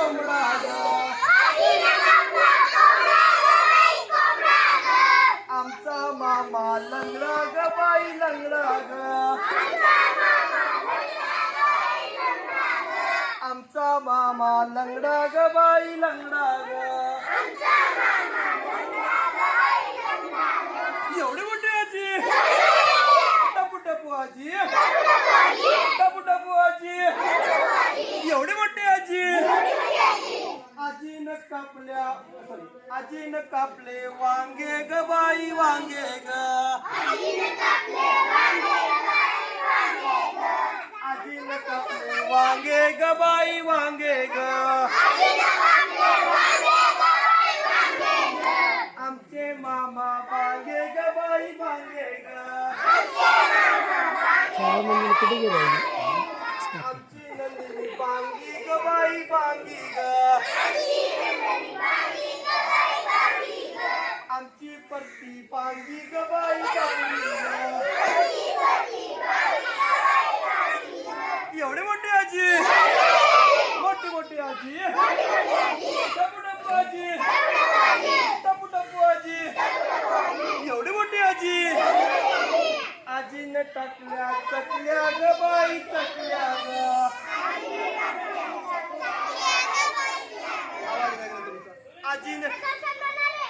कोंबडा ग आमचा मामा लंगडा ग बाई लंगडा ग आमचा मामा लंगडा ग बाई लंगडा ग एवढी मोठी आजी टपू टपू आजी टपू टपू आजी एवढी मोठी आजी आजीनं कापल्या आजीनं कापले वांगे ग बाई वांगे ग आजीनं कापले वांगे ग बाई वांगे ग आमचे मामा वांगे ग बाई वांगे ग आमची नंदिनी वांगी ग बाई वांगी ग आमची परती वांगी ग बाई वांगी एवढी मोठी आजी मोठी मोठी आजी टपू टपू आजी टपू टपू आजी एवढी मोठी आजी आजीने टाकल्या चकल्या ग बाई चकल्या ग आजीने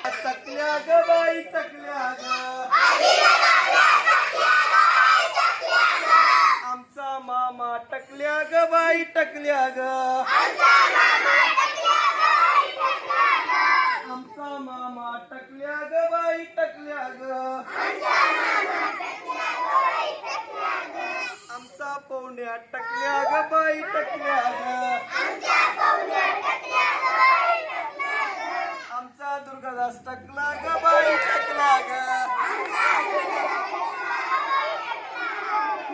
चकल्या ग बाई चकल्या ग आमचा मामा टकल्या ग बाई टकल्या ग आमचा मामा टकल्या ग बाई टकल्या ग आमचा पवण्या टकल्या ग बाई टकल्या ग आमचा दुर्गादास टकला ग बाई टकला ग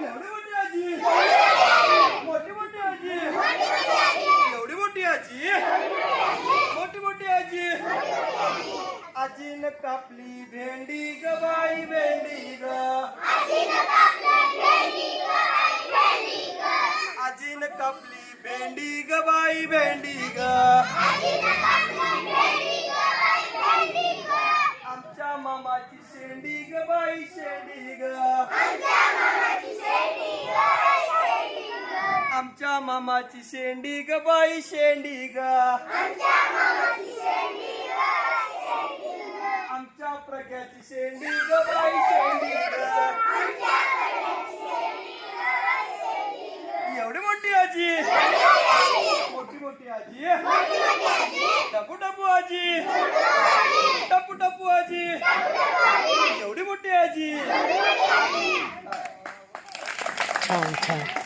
एवढी मोठी आजी मोठी मोठी आजी एवढी मोठी आजी मोठी मोठी आजी आजीनं कापली भेंडी ग बाई भेंडी ग आजीनं कापली भेंडी ग बाई भेंडी ग आमच्या मामाची शेंडी ग बाई शेंडी ग आमच्या मामाची शेंडी ग बाई शेंडी ग आमच्या प्रज्ञाची शेंडी ग बाई शेंडी ग एवढी मोठी आजी मोठी मोठी आजी टपू टपू आजी टपू टपू आजी एवढी मोठी आजी छान छान